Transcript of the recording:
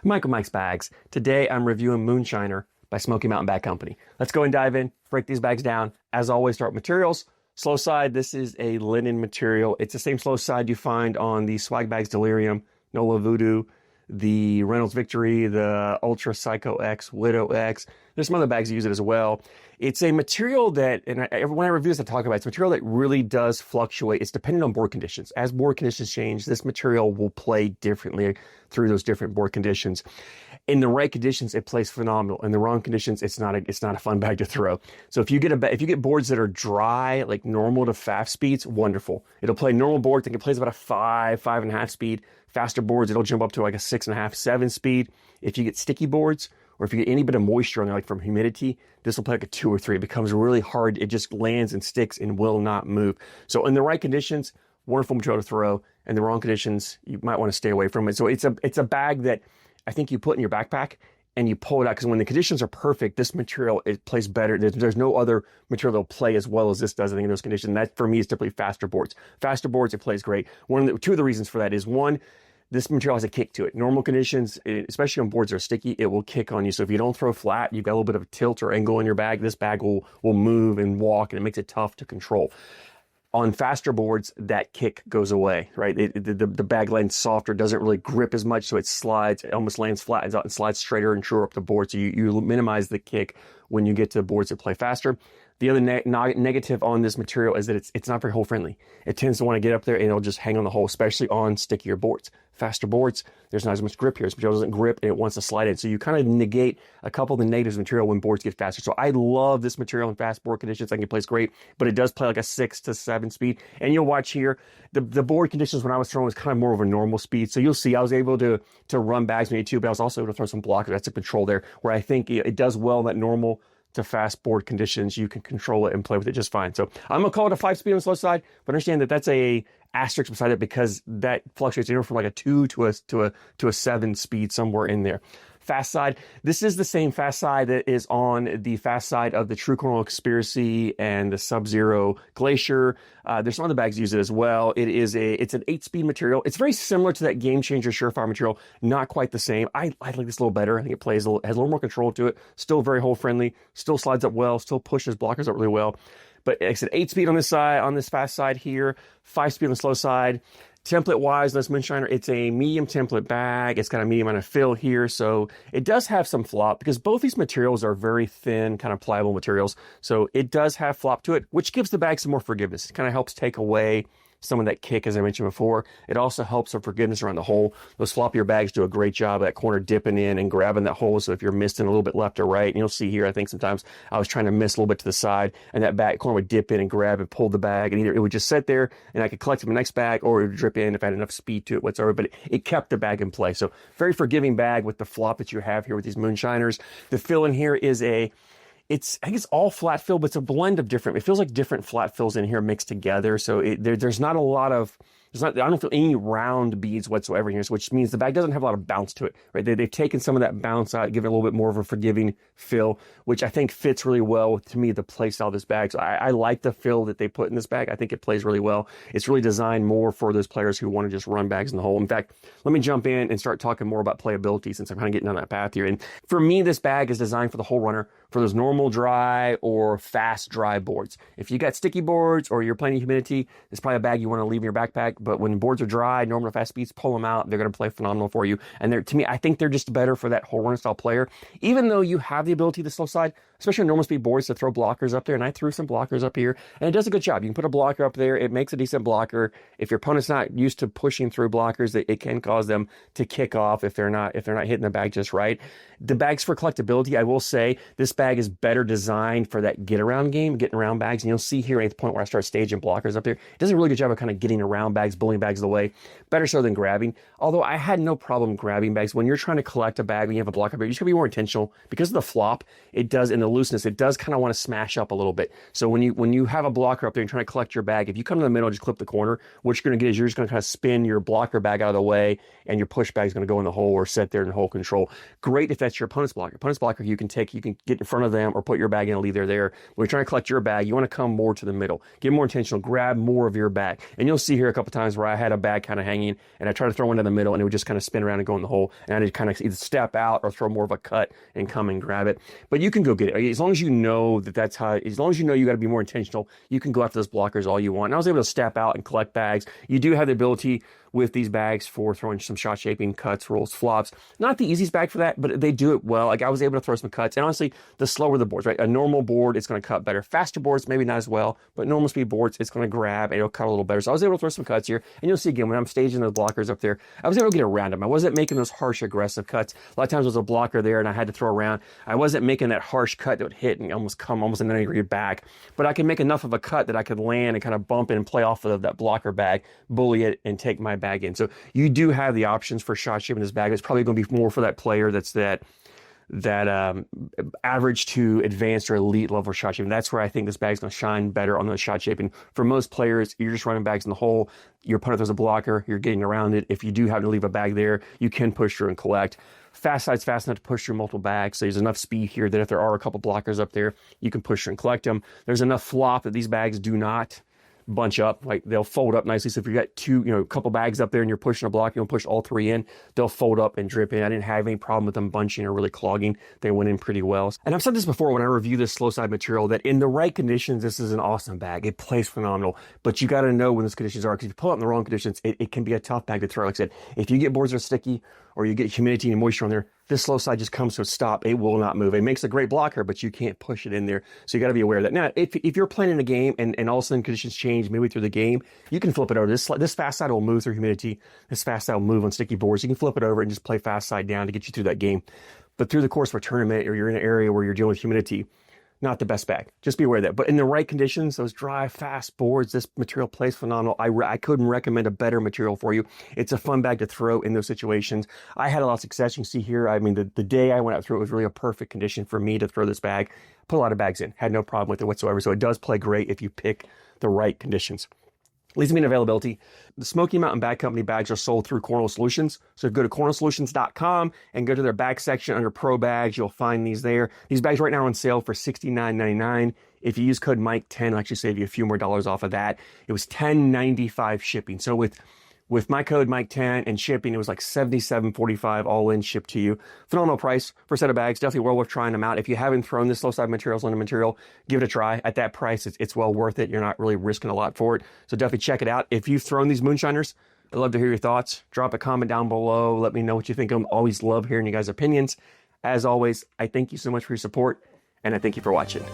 Michael Mike's Bags. Today I'm reviewing Moonshiner by Smoky Mountain Bag Company. Let's go and dive in, break these bags down. As always, start with materials. Slow side, this is a linen material. It's the same slow side you find on the Swag Bags Delirium, Nola Voodoo, the Reynolds Victory, the Ultra Psycho X, Widow X. There's some other bags that use it as well. It's a material that, and when I review this, I talk about it, it's a material that really does fluctuate. It's dependent on board conditions. As board conditions change, this material will play differently through those different board conditions. In the right conditions, it plays phenomenal. In the wrong conditions, it's not a fun bag to throw. So if you get boards that are dry, like normal to fast speeds, wonderful. It'll play normal boards. I think it plays about a 5.5 speed. Faster boards, it'll jump up to like a 6.5, 7 speed. If you get sticky boards, or if you get any bit of moisture on there, like from humidity, this will play like a 2 or 3. It becomes really hard. It just lands and sticks and will not move. So in the right conditions, wonderful material to throw. In the wrong conditions, you might want to stay away from it. So it's a bag that I think you put in your backpack and you pull it out, because when the conditions are perfect, this material, it plays better. There's no other material that'll play as well as this does, I think, in those conditions. And that, for me, is typically faster boards. Faster boards, it plays great. Two of the reasons for that is, one, this material has a kick to it. Normal conditions, especially on boards that are sticky, it will kick on you. So if you don't throw flat, you've got a little bit of a tilt or angle in your bag, this bag will move and walk, and it makes it tough to control. On faster boards, that kick goes away, right? The bag lands softer, doesn't really grip as much, so it slides, it almost lands flat and slides straighter and truer up the board. So you minimize the kick when you get to boards that play faster. The other negative on this material is that it's not very hole friendly. It tends to want to get up there and it'll just hang on the hole, especially on stickier boards. Faster boards, there's not as much grip here. This material doesn't grip and it wants to slide in. So you kind of negate a couple of the negatives of material when boards get faster. So I love this material in fast board conditions. I think it plays great, but it does play like a 6 to 7 speed. And you'll watch here, the board conditions when I was throwing was kind of more of a normal speed. So you'll see I was able to run bags maybe too, but I was also able to throw some blockers. That's a control there, where I think it does well in that normal to fast board conditions. You can control it and play with it just fine. So I'm gonna call it a 5 speed on the slow side, but understand that that's a asterisk beside it, because that fluctuates anywhere from like a 2 to a 7 speed, somewhere in there. Fast side, this is the same fast side that is on the fast side of the True Cornhole Conspiracy and the Sub-Zero Glacier. There's some other bags that use it as well. It's an 8-speed material. It's very similar to that Game Changer Surefire material, not quite the same. I like this a little better. I think it has a little more control to it. Still very hole friendly, still slides up well, still pushes blockers up really well. But like I said, 8-speed on this side, on this fast side here, 5-speed on the slow side. Template-wise, this Moonshiner, it's a medium template bag. It's got a medium amount of fill here, so it does have some flop, because both these materials are very thin, kind of pliable materials. So it does have flop to it, which gives the bag some more forgiveness. It kind of helps take away some of that kick, as I mentioned before. It also helps with forgiveness around the hole. Those floppier bags do a great job of that corner dipping in and grabbing that hole. So if you're missing a little bit left or right, and you'll see here, I think sometimes I was trying to miss a little bit to the side, and that back corner would dip in and grab and pull the bag, and either it would just sit there and I could collect it in the next bag, or it would drip in if I had enough speed to it whatsoever. But it kept the bag in play. So very forgiving bag with the flop that you have here with these Moonshiners. The fill in here is I think it's all flat fill, but it's a blend of different. It feels like different flat fills in here mixed together. So there's not a lot of, I don't feel any round beads whatsoever here, which means the bag doesn't have a lot of bounce to it, right? They've taken some of that bounce out, given it a little bit more of a forgiving fill, which I think fits really well with, to me, the play style of this bag. So I like the fill that they put in this bag. I think it plays really well. It's really designed more for those players who want to just run bags in the hole. In fact, let me jump in and start talking more about playability, since I'm kind of getting on that path here. And for me, this bag is designed for the hole runner, for those normal dry or fast dry boards. If you got sticky boards or you're playing in humidity, it's probably a bag you want to leave in your backpack. But when boards are dry, normal to fast speeds, pull them out. They're going to play phenomenal for you. And to me, I think they're just better for that hole runner style player. Even though you have the ability, the slow side, especially on normal speed boards, to throw blockers up there. And I threw some blockers up here, and it does a good job. You can put a blocker up there. It makes a decent blocker. If your opponent's not used to pushing through blockers, it can cause them to kick off if they're not hitting the bag just right. The bags for collectability, I will say, this bag is better designed for that get around game, getting around bags. And you'll see here at the point where I start staging blockers up there, it does a really good job of kind of getting around bags, bullying bags away. Better so than grabbing. Although I had no problem grabbing bags. When you're trying to collect a bag, when you have a blocker, you just gotta be more intentional. Because of the flop, it does in the looseness, it does kind of want to smash up a little bit. So when you have a blocker up there and trying to collect your bag, if you come to the middle and just clip the corner, what you're going to get is you're just going to kind of spin your blocker bag out of the way, and your push bag is going to go in the hole or sit there in hole control. Great if that's your opponent's blocker. Opponent's blocker, you can get in front of them or put your bag in and leave there. When you're trying to collect your bag, you want to come more to the middle. Get more intentional, grab more of your bag. And you'll see here a couple times where I had a bag kind of hanging, and I tried to throw one in the middle, and it would just kind of spin around and go in the hole. And I had to kind of either step out or throw more of a cut and come and grab it. But you can go get it. As long as you know that's how, as long as you know you got to be more intentional, you can go after those blockers all you want. And I was able to step out and collect bags. You do have the ability with these bags for throwing some shot shaping, cuts, rolls, flops. Not the easiest bag for that, but they do it well. Like I was able to throw some cuts. And honestly, the slower the boards, right? A normal board, it's going to cut better. Faster boards, maybe not as well, but normal speed boards, it's going to grab and it'll cut a little better. So I was able to throw some cuts here. And you'll see again, when I'm staging those blockers up there, I was able to get around them. I wasn't making those harsh, aggressive cuts. A lot of times there was a blocker there and I had to throw around. I wasn't making that harsh cut that would hit and almost come almost an 90-degree back. But I could make enough of a cut that I could land and kind of bump it and play off of that blocker bag, bully it, and take my bag in. So you do have the options for shot shaping this bag. It's probably going to be more for that player that's that average to advanced or elite level shot shaping. That's where I think this bag's going to shine better on the shot shaping. For most players, you're just running bags in the hole. Your opponent throws a blocker. You're getting around it. If you do have to leave a bag there, you can push through and collect. Fast side's fast enough to push through multiple bags. So there's enough speed here that if there are a couple blockers up there, you can push through and collect them. There's enough flop that these bags do not bunch up, like they'll fold up nicely. So if you got a couple bags up there and you're pushing a block, you'll push all three in, they'll fold up and drip in. I didn't have any problem with them bunching or really clogging. They went in pretty well. And I've said this before when I review this slow side material, that in the right conditions, this is an awesome bag. It plays phenomenal, but you got to know when those conditions are, because if you pull it in the wrong conditions, it can be a tough bag to throw. Like I said, if you get boards that are sticky or you get humidity and moisture on there, this slow side just comes to a stop. It will not move. It makes a great blocker, but you can't push it in there. So you got to be aware of that. Now, if you're playing in a game and all of a sudden conditions change midway through the game, you can flip it over. This fast side will move through humidity. This fast side will move on sticky boards. You can flip it over and just play fast side down to get you through that game. But through the course of a tournament, or you're in an area where you're dealing with humidity, not the best bag. Just be aware of that. But in the right conditions, those dry, fast boards, this material plays phenomenal. I couldn't recommend a better material for you. It's a fun bag to throw in those situations. I had a lot of success. You can see here, I mean, the day I went out through it was really a perfect condition for me to throw this bag. Put a lot of bags in. Had no problem with it whatsoever. So it does play great if you pick the right conditions. Leads me to availability. The Smoky Mountain Bag Company bags are sold through Cornhole Solutions. So go to cornholesolutions.com and go to their bag section under Pro Bags. You'll find these there. These bags right now are on sale for $69.99. If you use code Mike10, I'll actually save you a few more dollars off of that. It was $10.95 shipping. So with my code Mike10 and shipping, it was like $77.45 all in, shipped to you. Phenomenal price for a set of bags. Definitely well worth trying them out. If you haven't thrown this slow side materials linen material, give it a try. At that price, it's well worth it. You're not really risking a lot for it. So definitely check it out. If you've thrown these Moonshiners, I'd love to hear your thoughts. Drop a comment down below. Let me know what you think. I always love hearing you guys' opinions. As always, I thank you so much for your support, and I thank you for watching.